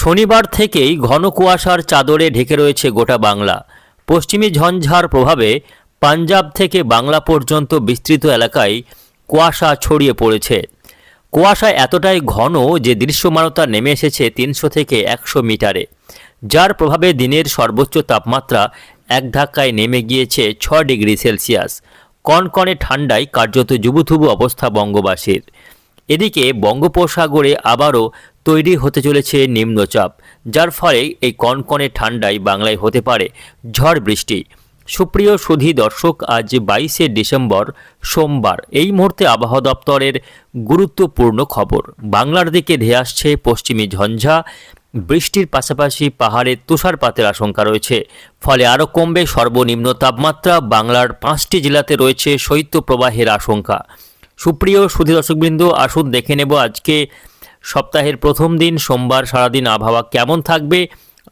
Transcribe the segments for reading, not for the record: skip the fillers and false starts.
শনিবার থেকেই ঘন কুয়াশার চাদরে ঢেকে রয়েছে গোটা বাংলা। পশ্চিমী ঝঞ্ঝার প্রভাবে পাঞ্জাব থেকে বাংলা পর্যন্ত বিস্তৃত এলাকায় কুয়াশা ছড়িয়ে পড়েছে। কুয়াশা এতটাই ঘন যে দৃশ্যমানতা নেমে এসেছে 300 থেকে 100 মিটারে, যার প্রভাবে দিনের সর্বোচ্চ তাপমাত্রা এক ধাক্কায় নেমে গিয়েছে 6 ডিগ্রি সেলসিয়াস। কনকনে ঠান্ডায় কার্যত জুবুথুবু অবস্থা বঙ্গবাসীর। এদিকে বঙ্গোপসাগরে আবারও তৈরি হতে চলেছে নিম্নচাপ, যার ফলে এই কনকনে ঠান্ডায় বাংলায় হতে পারে ঝড় বৃষ্টি। সুপ্রিয় সুধী দর্শক, আজ 22শে ডিসেম্বর সোমবার। এই মুহূর্তে আবহাওয়া দপ্তরের গুরুত্বপূর্ণ খবর। বাংলার দিকে ধেয়ে আসছে পশ্চিমী ঝঞ্ঝা। বৃষ্টির পাশাপাশি পাহাড়ে তুষারপাতের আশঙ্কা রয়েছে, ফলে আরও কমবে সর্বনিম্ন তাপমাত্রা। বাংলার 5টি জেলাতে রয়েছে শৈত্যপ্রবাহের আশঙ্কা। সুপ্রিয় সুধী দর্শকবৃন্দ, আসুন দেখে নেব আজকে সপ্তাহের প্রথম দিন সোমবার সারাদিন আবহাওয়া কেমন থাকবে,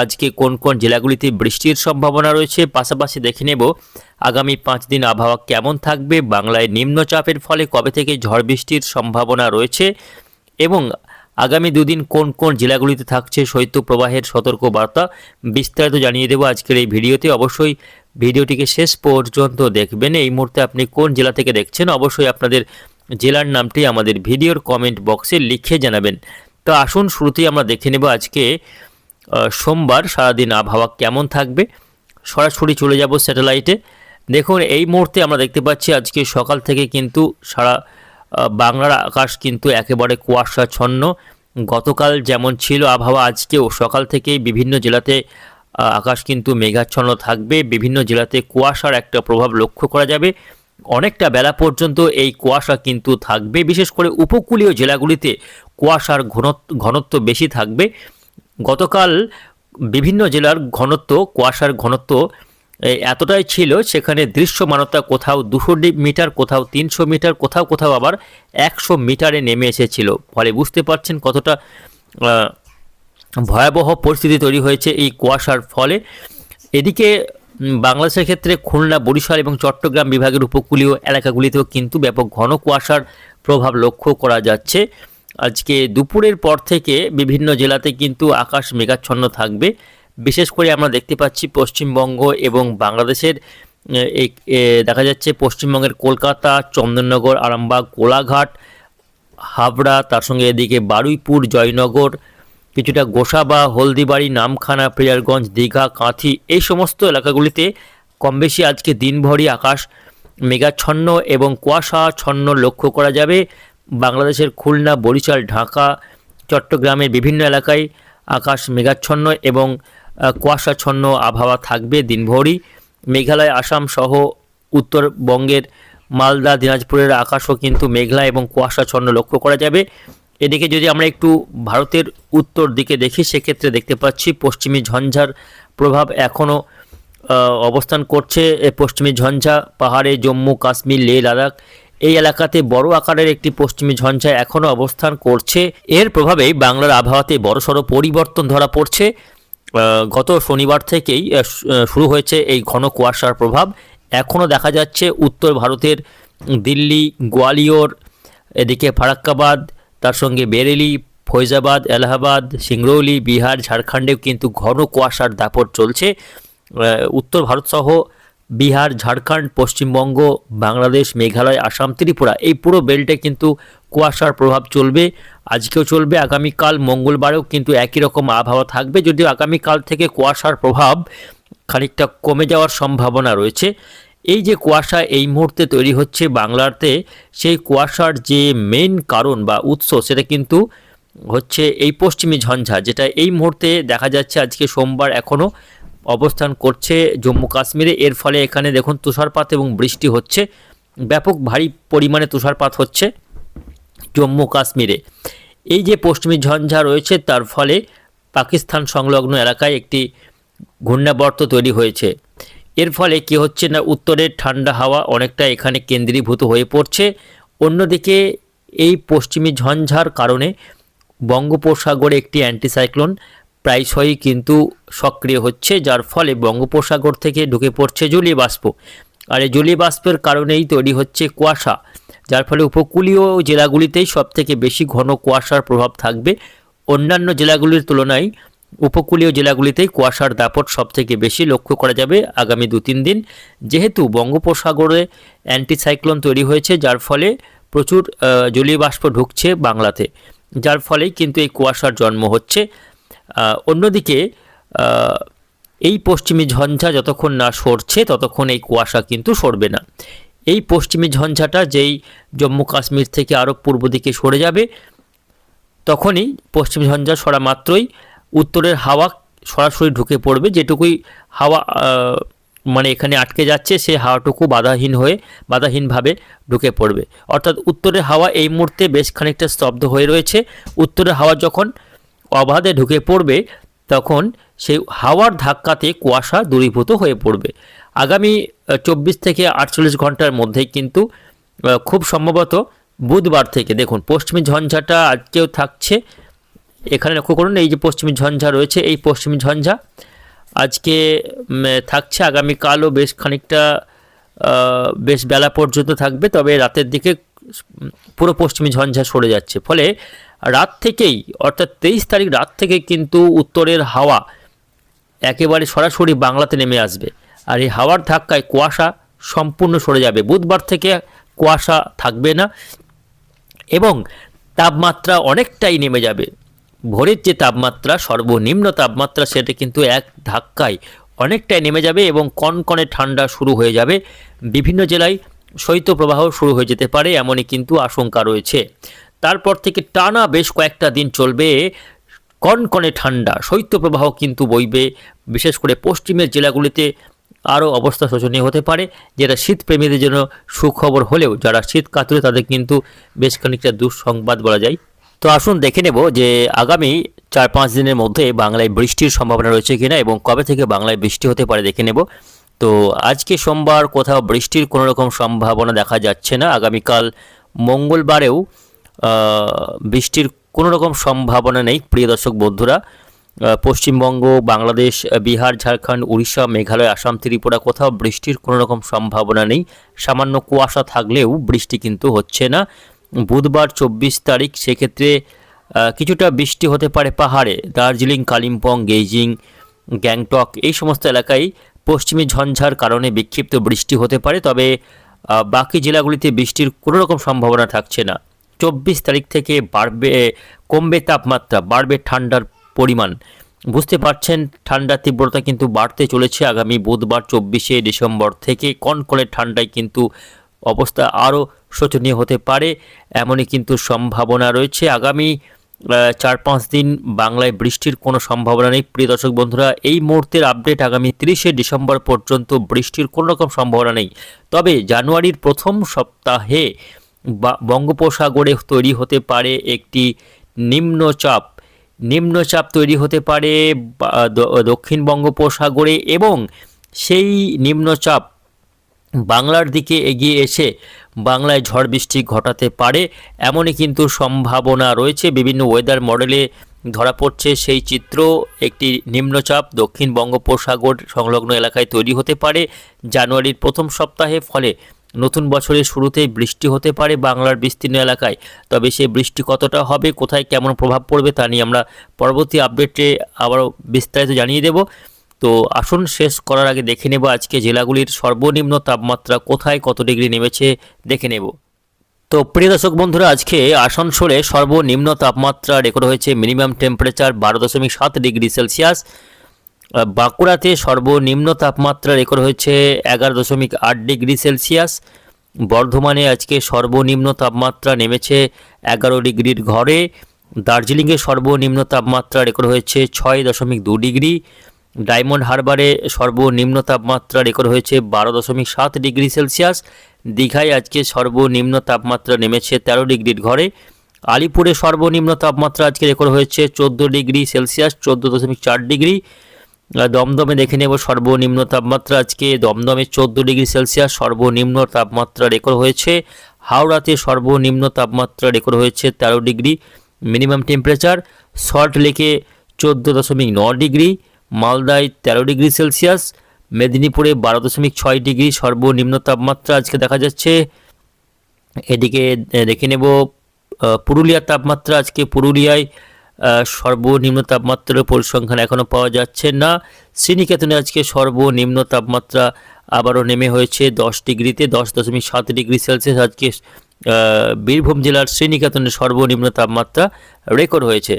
আজকে কোন কোন জেলাগুলিতে বৃষ্টির সম্ভাবনা রয়েছে। পাশাপাশি দেখে নেব আগামী 5 দিন আবহাওয়া কেমন থাকবে, বাংলায় নিম্নচাপের ফলে কবে থেকে ঝড় বৃষ্টির সম্ভাবনা রয়েছে এবং আগামী 2 দিন কোন কোন জেলাগুলিতে থাকছে শৈত্যপ্রবাহের সতর্কবার্তা। বিস্তারিত জানিয়ে দেব আজকের এই ভিডিওতে। অবশ্যই ভিডিওটিকে শেষ পর্যন্ত দেখবেন। এই মুহূর্তে আপনি কোন জেলা থেকে দেখছেন, অবশ্যই আপনাদের জেলার নামটি আমাদের ভিডিওর কমেন্ট বক্সে লিখে জানাবেন। তো আসুন শুরুতেই আমরা দেখে নেব আজকে সোমবার সারাদিন আবহাওয়া কেমন থাকবে। সরাসরি চলে যাব স্যাটেলাইটে। দেখুন, এই মুহূর্তে আমরা দেখতে পাচ্ছি আজকে সকাল থেকে কিন্তু সারা বাংলার আকাশ কিন্তু একেবারে কুয়াশাচ্ছন্ন। গতকাল যেমন ছিল আবহাওয়া, আজকেও সকাল থেকেই বিভিন্ন জেলাতে আকাশ কিন্তু মেঘাচ্ছন্ন থাকবে। বিভিন্ন জেলাতে কুয়াশার একটা প্রভাব লক্ষ্য করা যাবে। অনেকটা বেলা পর্যন্ত এই কুয়াশা কিন্তু থাকবে। বিশেষ করে উপকূলীয় জেলাগুলিতে কুয়াশার ঘনত্ব বেশি থাকবে। গতকাল বিভিন্ন জেলার কুয়াশার ঘনত্ব এতটাই ছিল, সেখানে দৃশ্যমানতা কোথাও 200 মিটার, কোথাও 300 মিটার, কোথাও কোথাও আবার 100 মিটারে নেমে এসেছিল। ফলে বুঝতে পারছেন কতটা ভয়াবহ পরিস্থিতি তৈরি হয়েছে এই কুয়াশার ফলে। এদিকে বাংলাদেশের ক্ষেত্রে খুলনা, বরিশাল এবং চট্টগ্রাম বিভাগের উপকূলীয় এলাকাগুলিতেও কিন্তু ব্যাপক ঘন কুয়াশার প্রভাব লক্ষ্য করা যাচ্ছে। আজকে দুপুরের পর থেকে বিভিন্ন জেলাতে কিন্তু আকাশ মেঘাচ্ছন্ন থাকবে। বিশেষ করে আমরা দেখতে পাচ্ছি পশ্চিমবঙ্গ এবং বাংলাদেশের দেখা যাচ্ছে পশ্চিমবঙ্গের কলকাতা, চন্দননগর, আরামবাগ, কোলাঘাট, হাবড়া, তার সঙ্গে এদিকে বারুইপুর, জয়নগর, কিছুটা গোসাবা, হলদিবাড়ি, নামখানা, প্রিয়ারগঞ্জ, দীঘা, কাঁথি, এই সমস্ত এলাকাগুলিতে কমবেশি আজকে দিনভরই আকাশ মেঘাচ্ছন্ন এবং কুয়াশাচ্ছন্ন লক্ষ্য করা যাবে। বাংলাদেশের খুলনা, বরিশাল, ঢাকা, চট্টগ্রামের বিভিন্ন এলাকায় আকাশ মেঘাচ্ছন্ন এবং কুয়াশাচ্ছন্ন আবহাওয়া থাকবে দিনভরই। মেঘালয়, আসাম সহ উত্তরবঙ্গের মালদা, দিনাজপুরের আকাশও কিন্তু মেঘলা এবং কুয়াশাচ্ছন্ন লক্ষ্য করা যাবে। এদিকে যদি আমরা একটু ভারতের উত্তর দিকে দেখি, সেক্ষেত্রে দেখতে পাচ্ছি পশ্চিমী ঝঞ্ঝার প্রভাব এখনও অবস্থান করছে। পশ্চিমী ঝঞ্ঝা পাহাড়ে জম্মু, কাশ্মীর, লেহ, লাদাখ এই এলাকাতে বড় আকারের একটি পশ্চিমী ঝঞ্ঝা এখনও অবস্থান করছে। এর প্রভাবেই বাংলার আবহাওয়াতে বড়সড় পরিবর্তন ধরা পড়ছে। গত শনিবার থেকেই শুরু হয়েছে এই ঘন কুয়াশার প্রভাব। এখনও দেখা যাচ্ছে উত্তর ভারতের দিল্লি, গোয়ালিয়র, এদিকে ফারাক্কাবাদ, তার সঙ্গে বেরেলি, ফৈজাবাদ, এলাহাবাদ, সিংরৌলি, বিহার, ঝাড়খণ্ডেও কিন্তু ঘন কুয়াশার দাপট চলছে। উত্তর ভারতসহ বিহার, ঝাড়খণ্ড, পশ্চিমবঙ্গ, বাংলাদেশ, মেঘালয়, আসাম, ত্রিপুরা এই পুরো বেল্টে কিন্তু কুয়াশার প্রভাব চলবে। আজকেও চলবে, আগামীকাল মঙ্গলবারেও কিন্তু একই রকম আবহাওয়া থাকবে, যদিও আগামীকাল থেকে কুয়াশার প্রভাব খানিকটা কমে যাওয়ার সম্ভাবনা রয়েছে। এই যে কুয়াশা এই মুহূর্তে তৈরি হচ্ছে বাংলাতে, সেই কুয়াশার যে মেইন কারণ বা উৎস সেটা কিন্তু হচ্ছে এই পশ্চিমী ঝঞ্ঝা, যেটা এই মুহূর্তে দেখা যাচ্ছে আজকে সোমবার এখনও অবস্থান করছে জম্মু কাশ্মীরে। এর ফলে এখানে দেখুন তুষারপাত এবং বৃষ্টি হচ্ছে, ব্যাপক ভারী পরিমাণে তুষারপাত হচ্ছে জম্মু কাশ্মীরে। এই যে পশ্চিমী ঝঞ্ঝা রয়েছে, তার ফলে পাকিস্তান সংলগ্ন এলাকায় একটি ঘূর্ণাবর্ত তৈরি হয়েছে। এর ফলে কি হচ্ছে না, উত্তরের ঠান্ডা হাওয়া অনেকটা এখানে কেন্দ্রীভূত হয়ে পড়ছে। অন্যদিকে এই পশ্চিমী ঝঞ্ঝার কারণে বঙ্গোপসাগরে একটি অ্যান্টিসাইক্লোন প্রায়শই কিন্তু সক্রিয় হচ্ছে, যার ফলে বঙ্গোপসাগর থেকে ঢুকে পড়ছে জলীয় বাষ্প। আর এই জলীয় বাষ্পের কারণেই তৈরি হচ্ছে কুয়াশা, যার ফলে উপকূলীয় জেলাগুলিতেই সবথেকে বেশি ঘন কুয়াশার প্রভাব থাকবে। অন্যান্য জেলাগুলির তুলনায় উপকূলীয় জেলাগুলিতেই কুয়াশার দাপট সবথেকে বেশি লক্ষ্য করা যাবে আগামী 2-3 দিন, যেহেতু বঙ্গোপসাগরে অ্যান্টিসাইক্লোন তৈরি হয়েছে, যার ফলে প্রচুর জলীয় বাষ্প ঢুকছে বাংলাতে, যার ফলেই কিন্তু এই কুয়াশার জন্ম হচ্ছে। অন্যদিকে এই পশ্চিমী ঝঞ্ঝা যতক্ষণ না সরছে ততক্ষণ এই কুয়াশা কিন্তু সরবে না। এই পশ্চিমী ঝঞ্ঝাটা যেই জম্মু কাশ্মীর থেকে আরও পূর্ব দিকে সরে যাবে, তখনই পশ্চিম ঝঞ্ঝা সরা মাত্রই উত্তরের হাওয়া সরাসরি ঢুকে পড়বে। যেটুকুই হাওয়া মানে এখানে আটকে যাচ্ছে, সেই হাওয়াটুকু বাধাহীনভাবে ঢুকে পড়বে। অর্থাৎ উত্তরের হাওয়া এই মুহূর্তে বেশ খানিকটা স্তব্ধ হয়ে রয়েছে। উত্তরের হাওয়া যখন অবাধে ঢুকে পড়বে তখন সেই হাওয়ার ধাক্কাতে কুয়াশা দূরীভূত হয়ে পড়বে। আগামী 24 থেকে 48 ঘন্টার মধ্যেই কিন্তু খুব সম্ভবত বুধবার থেকে দেখুন পশ্চিমী ঝঞ্ঝাটা আজকেও থাকছে। এখানে লক্ষ্য করুন, এই যে পশ্চিমী ঝঞ্ঝা রয়েছে, এই পশ্চিমী ঝঞ্ঝা আজকে থাকছে, আগামীকালও বেশ খানিকটা বেশ বেলা পর্যন্ত থাকবে, তবে রাতের দিকে পুরো পশ্চিমী ঝঞ্ঝা সরে যাচ্ছে। ফলে রাত থেকেই অর্থাৎ 23 তারিখ রাত থেকে কিন্তু উত্তরের হাওয়া একেবারে সরাসরি বাংলাতে নেমে আসবে, আর এই হাওয়ার ধাক্কায় কুয়াশা সম্পূর্ণ সরে যাবে। বুধবার থেকে কুয়াশা থাকবে না এবং তাপমাত্রা অনেকটাই নেমে যাবে। ভোরের যে তাপমাত্রা, সর্বনিম্ন তাপমাত্রা, সেটা কিন্তু এক ধাক্কায় অনেকটাই নেমে যাবে এবং কনকনে ঠান্ডা শুরু হয়ে যাবে। বিভিন্ন জেলায় শৈত্যপ্রবাহ শুরু হয়ে যেতে পারে, এমনই কিন্তু আশঙ্কা রয়েছে। তারপর থেকে টানা বেশ কয়েকটা দিন চলবে কনকনে ঠান্ডা, শৈত্যপ্রবাহ কিন্তু বইবে। বিশেষ করে পশ্চিমের জেলাগুলিতে আরও অবস্থা শোচনীয় হতে পারে, যেটা শীতপ্রেমীদের জন্য সুখবর হলেও যারা শীত কাতুরে তাদের কিন্তু বেশ খানিকটা দুঃসংবাদ বলা যায়। তো আসুন দেখে নেব যে আগামী 4-5 দিনের মধ্যে বাংলায় বৃষ্টির সম্ভাবনা রয়েছে কিনা এবং কবে থেকে বাংলায় বৃষ্টি হতে পারে দেখে নেব। তো আজকে সোমবার, কোথাও বৃষ্টির কোনো রকম সম্ভাবনা দেখা যাচ্ছে না। আগামীকাল মঙ্গলবারেও বৃষ্টির কোনো রকম সম্ভাবনা নেই। প্রিয় দর্শক বন্ধুরা, পশ্চিমবঙ্গ, বাংলাদেশ, বিহার, ঝাড়খণ্ড, উড়িষ্যা, মেঘালয়, আসাম, ত্রিপুরা কোথাও বৃষ্টির কোনো রকম সম্ভাবনা নেই। সামান্য কুয়াশা থাকলেও বৃষ্টি কিন্তু হচ্ছে না। বুধবার 24 তারিখ, সেক্ষেত্রে কিছুটা বৃষ্টি হতে পারে পাহাড়ে, দার্জিলিং, কালিম্পং, গেইজিং, গ্যাংটক এই সমস্ত এলাকায় পশ্চিমী ঝঞ্ঝার কারণে বিক্ষিপ্ত বৃষ্টি হতে পারে, তবে বাকি জেলাগুলিতে বৃষ্টির কোনো রকম সম্ভাবনা থাকছে না। 24 তারিখ থেকে কমবে তাপমাত্রা, বাড়বে ঠান্ডার পরিমাণ। বুঝতে পারছেন ঠান্ডার তীব্রতা কিন্তু বাড়তে চলেছে। আগামী বুধবার 24শে ডিসেম্বর থেকে কনকনে ঠান্ডায় কিন্তু অবস্থা আরও শোচনীয় হতে পারে, এমনই কিন্তু সম্ভাবনা রয়েছে। আগামী 4-5 দিন বাংলায় বৃষ্টির কোনো সম্ভাবনা নেই। প্রিয় দর্শক বন্ধুরা, এই মুহূর্তের আপডেট, আগামী 30শে ডিসেম্বর পর্যন্ত বৃষ্টির কোনো রকম সম্ভাবনা নেই। তবে জানুয়ারির প্রথম সপ্তাহে বঙ্গোপসাগরে তৈরি হতে পারে একটি নিম্নচাপ তৈরি হতে পারে দক্ষিণ বঙ্গোপসাগরে, এবং সেই নিম্নচাপ বাংলার দিকে এগিয়ে এসে বাংলায় ঝড় বৃষ্টি ঘটাতে পারে, এমনই কিন্তু সম্ভাবনা রয়েছে। বিভিন্ন ওয়েদার মডেলে ধরা পড়ছে সেই চিত্র। একটি নিম্নচাপ দক্ষিণ বঙ্গোপসাগর সংলগ্ন এলাকায় তৈরি হতে পারে জানুয়ারির প্রথম সপ্তাহে। ফলে নতুন বছরের শুরুতেই বৃষ্টি হতে পারে বাংলার বিস্তীর্ণ এলাকায়। তবে সেই বৃষ্টি কতটা হবে, কোথায় কেমন প্রভাব পড়বে, তা নিয়ে আমরা পরবর্তী আপডেটে আবারও বিস্তারিত জানিয়ে দেব। তো আসুন শেষ করার আগে দেখে নেব আজকে জেলাগুলির সর্বনিম্ন তাপমাত্রা কোথায় কত ডিগ্রি নেমেছে দেখে নেব। তো প্রিয় দর্শক বন্ধুরা, আজকে আসানসোলে সর্বনিম্ন তাপমাত্রা রেকর্ড হয়েছে মিনিমাম টেম্পারেচার 12.7 ডিগ্রি সেলসিয়াস। বাঁকুড়াতে সর্বনিম্ন তাপমাত্রা রেকর্ড হয়েছে 11.8 ডিগ্রি সেলসিয়াস। বর্ধমানে আজকে সর্বনিম্ন তাপমাত্রা নেমেছে 11 ডিগ্রির ঘরে। দার্জিলিংয়ে সর্বনিম্ন তাপমাত্রা রেকর্ড হয়েছে 6.2 ডিগ্রি। ডায়মন্ড হারবারে সর্বনিম্ন তাপমাত্রা রেকর্ড হয়েছে 12.7 ডিগ্রি সেলসিয়াস। দীঘায় আজকে সর্বনিম্ন তাপমাত্রা নেমেছে 13 ডিগ্রির ঘরে। আলিপুরে সর্বনিম্ন তাপমাত্রা আজকে রেকর্ড হয়েছে 14 ডিগ্রি সেলসিয়াস, 14.4 ডিগ্রি। দমদমে দেখে নেব সর্বনিম্ন তাপমাত্রা আজকে দমদমে 14 ডিগ্রি সেলসিয়াস সর্বনিম্ন তাপমাত্রা রেকর্ড হয়েছে। হাওড়াতে সর্বনিম্ন তাপমাত্রা রেকর্ড হয়েছে 13 ডিগ্রি মিনিমাম টেম্পারেচার। সল্ট লেকে 14.9 ডিগ্রি। মালদায় 13 ডিগ্রি সেলসিয়াস। মেদিনীপুরে 12.6 ডিগ্রি সর্বনিম্ন তাপমাত্রা আজকে দেখা যাচ্ছে। এদিকে দেখে নেব পুরুলিয়ার তাপমাত্রা আজকে পুরুলিয়ায় সর্বনিম্ন তাপমাত্রার পরিসংখ্যান এখনও পাওয়া যাচ্ছে না। শ্রীনিকেতনে আজকে সর্বনিম্ন তাপমাত্রা আবারও নেমে হয়েছে 10 ডিগ্রিতে, 10.7 ডিগ্রি সেলসিয়াস। আজকে বীরভূম জেলার শ্রীনিকেতনে সর্বনিম্ন তাপমাত্রা রেকর্ড হয়েছে।